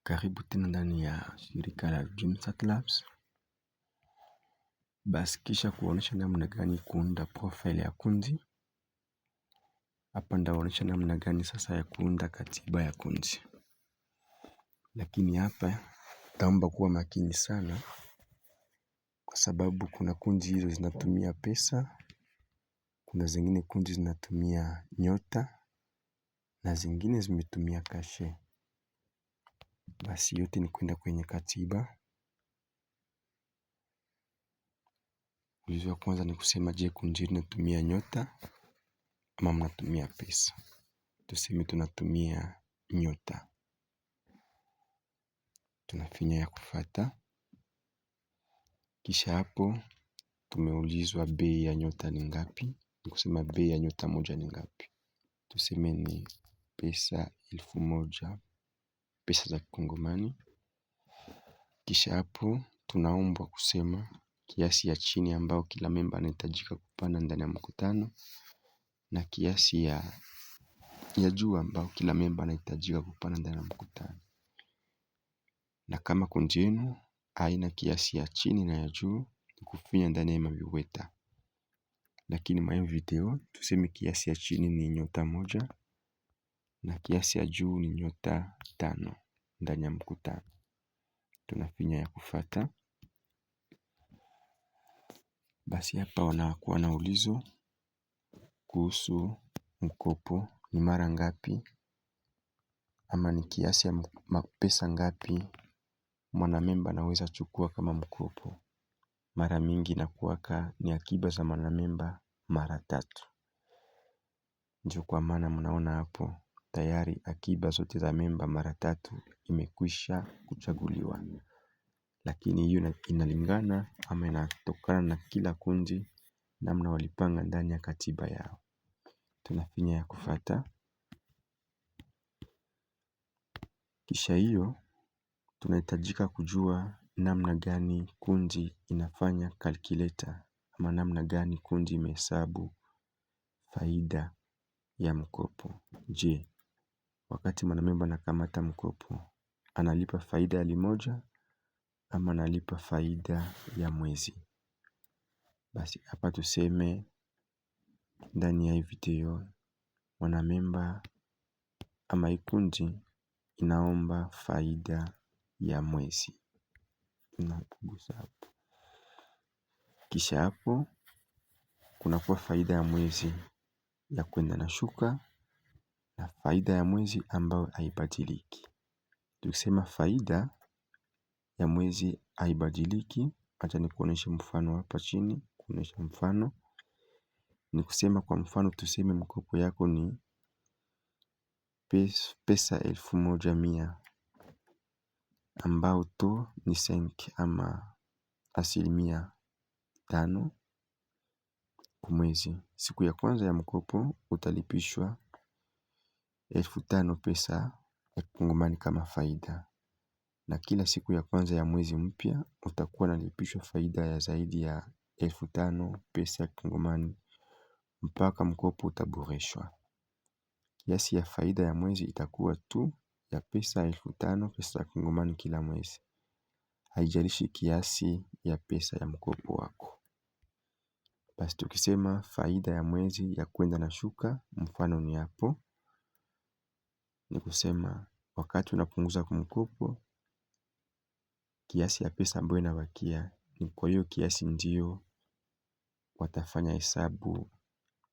Karibu tena ndani ya shirika la Jimsat Labs. Basi kisha kuonesha namna gani kuunda profile ya kundi. Hapa ndaonesha namna gani sasa ya kuunda katiba ya kundi. Lakini hapa taomba kuwa makini sana, kwa sababu kuna kundi hizo zinatumia pesa, kuna zingine kundi zinatumia nyota, na zingine zimetumia kashe. Basi yote ni kuenda kwenye katiba. Ulizo wa kwanza ni kusema, je, kundi linatumia nyota ama mnatumia pesa? Tuseme tunatumia nyota. Tunafinya ya kufuata. Kisha hapo tumeulizwa bei ya nyota ni ngapi. Ni kusema bei ya nyota moja ni ngapi. Tuseme ni pesa 1000 pesa za Kongomani. Kisha hapo tunaombwa kusema kiasi ya chini ambao kila memba anahitajika kupana ndani ya mkutano, na kiasi ya juu ambao kila memba anahitajika kupana ndani ya mkutano. Na kama kundi yenu haina kiasi ya chini na ya juu, ni kufinya ndani ya maviweta. Lakini mwa hii video tuseme kiasi ya chini ni nyota 1 na kiasi ya juu ni nyota 5 ndani ya mkutano. Tunafinya ya kufuata. Basi hapa wanakuwa na ulizo kuhusu mkopo ni mara ngapi, ama ni kiasi ya pesa ngapi mwanamemba anaweza chukua kama mkopo. Mara mingi inakuwaka ni akiba za mwanamemba mara 3. Ndio kwa maana mnaona hapo tayari akiba zote za memba mara 3 imekwisha kuchaguliwa. Lakini hiyo inalingana ama inatokana na kila kundi namna walipanga ndani ya katiba yao. Tunafinya ya kufuata. Kisha hiyo tunahitajika kujua namna gani kundi inafanya calculator, ama namna gani kundi imehesabu faida ya mkopo. Je, wakati mwanamemba anakamata mkopo analipa faida ya limoja ama analipa faida ya mwezi? Basi hapa tuseme ndani ya hii video mwanamemba ama ikundi inaomba faida ya mwezi. Tunapunguza hapo. Kisha hapo kunakuwa faida ya mwezi ya kwenda na shuka, na faida ya mwezi ambayo haibadiliki. Tukisema faida ya mwezi haibadiliki, acha nikuoneshe mfano hapa chini. Kuonesha mfano ni kusema, kwa mfano tuseme mkopo yako ni pesa 1100 ambao to ni 5 ama 5% kwa mwezi. Siku ya kwanza ya mkopo utalipishwa 5000 pesa ya Kongomani kama faida, na kila siku ya kwanza ya mwezi mpya utakuwa unalipishwa faida ya zaidi ya 5000 pesa ya Kongomani mpaka mkopo utaboreshwa. Kiasi ya faida ya mwezi itakuwa tu ya pesa 5000 pesa ya Kongomani kila mwezi. Haijalishi kiasi ya pesa ya mkopo wako. Basi tukisema faida ya mwezi ya kwenda na shuka, mfano ni hapo. Ni kusema wakati unapunguza kwa mkopo, kiasi ya pesa ambayo inabakia ni kwa hiyo kiasi ndio watafanya hesabu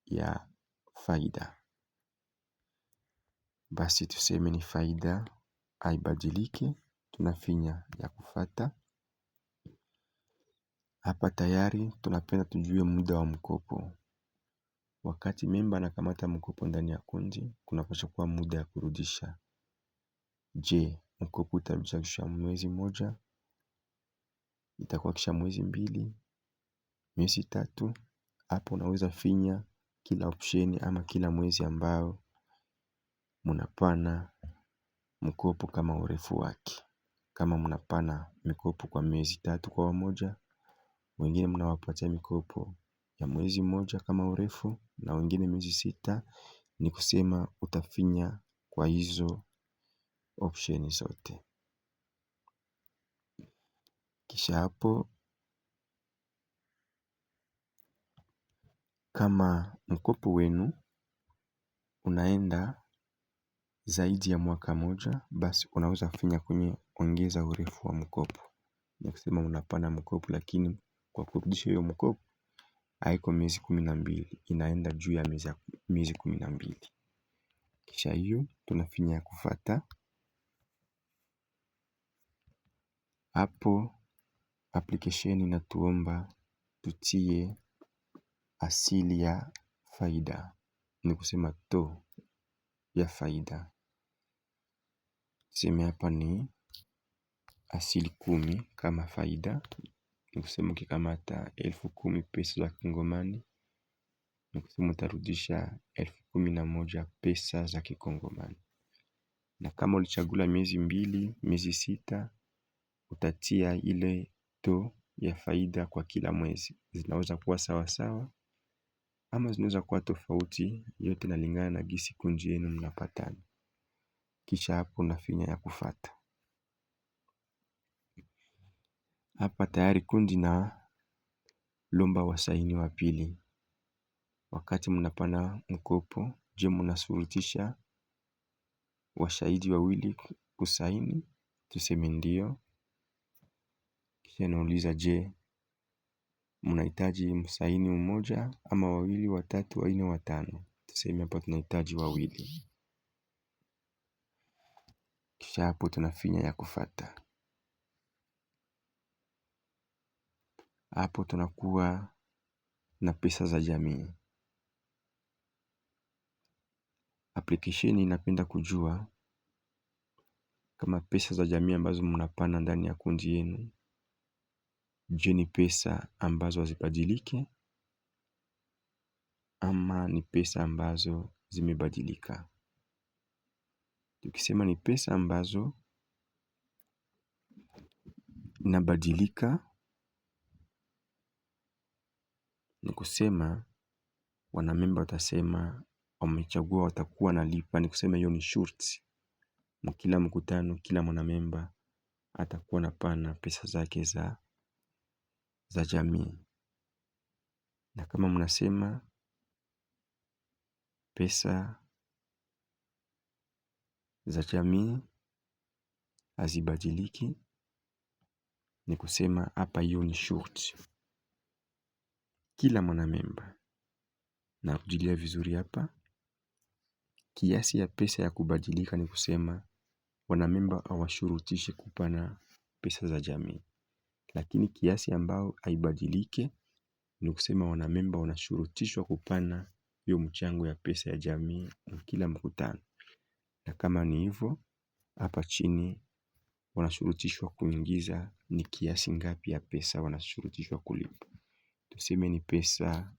ya faida. Basi tuseme ni faida haibadiliki. Tunafinya ya kufuata. Hapa tayari tunapenda tujue muda wa mkopo. Wakati memba anakamata mkopo ndani ya kundi, kunapaswa kuwa muda ya kurudisha. Je, mkopo utarudisha kisha mwezi 1, itakuwa kisha mwezi 2, miezi 3? Hapo unaweza finya kila option ama kila mwezi ambao mnapana mkopo kama urefu wake. Kama mnapana mikopo kwa miezi 3 kwa pamoja, wengine mnawapatia mikopo ya mwezi 1 kama urefu, na wengine miezi 6. Ni kusema utafinya kwa hizo option zote. Kisha hapo, kama mkopo wenu unaenda zaidi ya mwaka moja, basi unaweza finya kwenye ongeza urefu wa mkopo. Ni kusema unapana mkopo, lakini kwa kurudisha hiyo mkopo haiko miezi 12, inaenda juu ya miezi 12. Kisha hiyo tunafinya ya kufuata. Hapo application inatuomba tutie asili ya faida, ni kusema to ya faida. Tuseme hapa ni asili 10 kama faida. Ni kusema ukikamata 10,000 pesa za kikongomani, ni kusema utarudisha 11,000 pesa za kikongomani. Na kama ulichagula miezi 2, miezi 6, utatia ile to ya faida kwa kila mwezi. Zinaweza kuwa sawa sawa ama zinaweza kuwa tofauti, yote inalingana na gisi kundi yenu mnapatana. Kisha hapo unafinya ya kufuata. Hapa tayari kundi na lomba wasaini wa pili. Wakati mnapana mkopo, je, mnasurutisha washahidi wawili kusaini? Tuseme ndio. Kisha nauliza, je, mnahitaji msaini mmoja ama wawili, watatu, wanne, watano? Tuseme hapa tunahitaji wawili. Kisha hapo tunafinya ya kufuata. Hapo tunakuwa na pesa za jamii. Application inapenda kujua kama pesa za jamii ambazo mnapana ndani ya kundi yenu, je, ni pesa ambazo hazibadilike ama ni pesa ambazo zimebadilika. Tukisema ni pesa ambazo inabadilika, ni kusema wanamemba watasema wamechagua watakuwa nalipa. Ni kusema hiyo ni shurti. Kila mkutano, kila mwanamemba atakuwa napana pesa zake za jamii. Na kama mnasema pesa za jamii hazibadiliki, ni kusema hapa hiyo ni shurti. Kila mwanamemba, na kujilia vizuri hapa, kiasi ya pesa ya kubadilika, ni kusema wanamemba hawashurutishi kupana pesa za jamii. Lakini kiasi ambao haibadilike, ni kusema wanamemba wanashurutishwa kupana hiyo mchango ya pesa ya jamii kila mkutano. Na kama ni hivyo, hapa chini wanashurutishwa kuingiza ni kiasi ngapi ya pesa wanashurutishwa kulipa. Tuseme ni pesa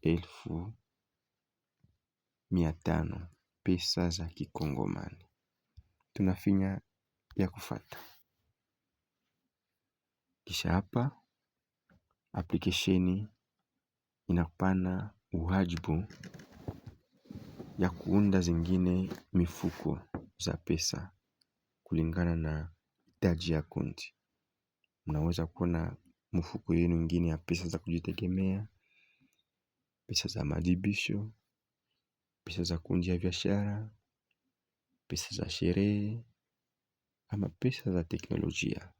1,500 pesa za kikongomani. Tunafinya ya kufuata. Kisha hapa application inapana uwajibu ya kuunda zingine mifuko za pesa kulingana na hitaji ya kundi. Mnaweza kuona mfuko yenu ingine ya pesa za kujitegemea, pesa za madibisho, pesa za kundi ya biashara, pesa za sherehe ama pesa za teknolojia.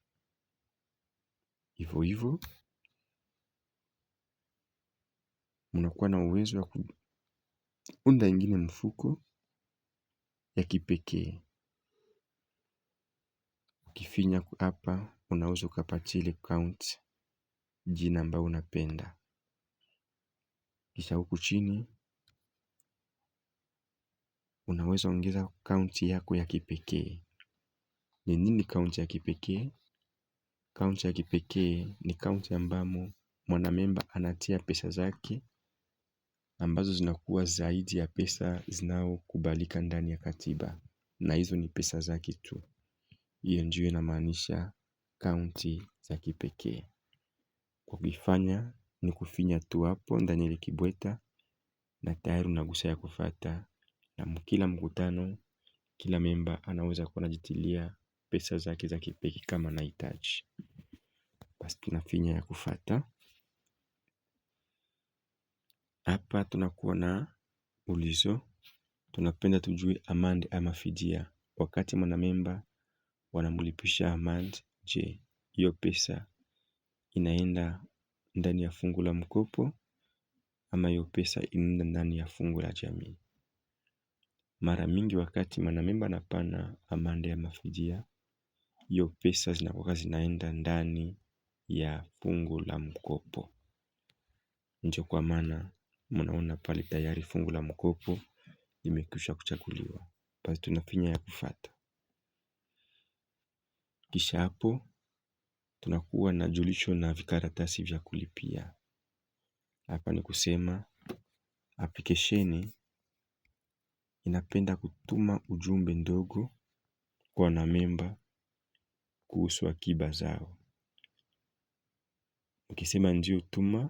Hivyo hivyo mnakuwa na uwezo wa kuunda ingine mfuko ya kipekee. Ukifinya hapa unaweza ukapatia ile account jina ambao unapenda. Kisha huku chini unaweza ongeza account yako ya kipekee. Ni nini account ya kipekee? Account ya kipekee ni account ambamo mwanamemba anatia pesa zake ambazo zinakuwa zaidi ya pesa zinazokubalika ndani ya katiba, na hizo ni pesa zake tu. Hiyo ndio inamaanisha account za kipekee. Kwa kuifanya ni kufinya tu hapo ndani ya ile kibweta na tayari unagusa ya kufuata, na kila mkutano kila memba anaweza kuwa anajitilia pesa zake za kipekee kama anahitaji. Basi tunafinya ya kufuata. Hapa tunakuwa na ulizo. Tunapenda tujue amande ama fidia. Wakati mwanamemba wanamulipisha amande, je, hiyo pesa inaenda ndani ya fungu la mkopo ama hiyo pesa inaenda ndani ya fungu la jamii? Mara mingi wakati mwanamemba anapana amande ama fidia, hiyo pesa zinakuwa zinaenda ndani ya fungu la mkopo. Ndio kwa maana mnaona pale tayari fungu la mkopo limekwisha kuchaguliwa. Basi tunafinya ya kufuata. Kisha hapo tunakuwa na julisho na vikaratasi vya kulipia. Hapa ni kusema application inapenda kutuma ujumbe ndogo kwa wanamemba kuhusu akiba zao. Ukisema ndio tuma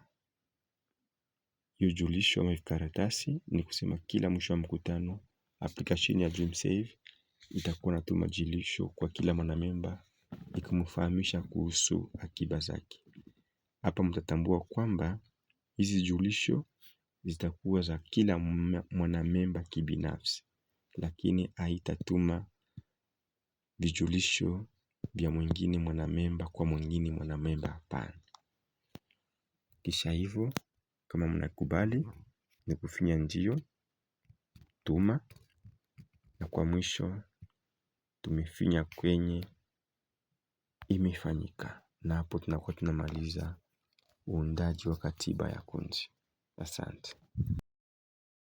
hiyo julisho ama vikaratasi, ni kusema kila mwisho wa mkutano application ya DreamSave itakuwa inatuma julisho kwa kila mwanamemba ikimfahamisha kuhusu akiba zake. Hapa mtatambua kwamba hizi julisho zitakuwa za kila mwanamemba kibinafsi, lakini haitatuma vijulisho vya mwingine mwanamemba kwa mwingine mwanamemba, hapana. Kisha hivyo, kama mnakubali, ni kufinya ndio tuma, na kwa mwisho tumefinya kwenye imefanyika. Na hapo tunakuwa tunamaliza uundaji wa katiba ya kundi. Asante.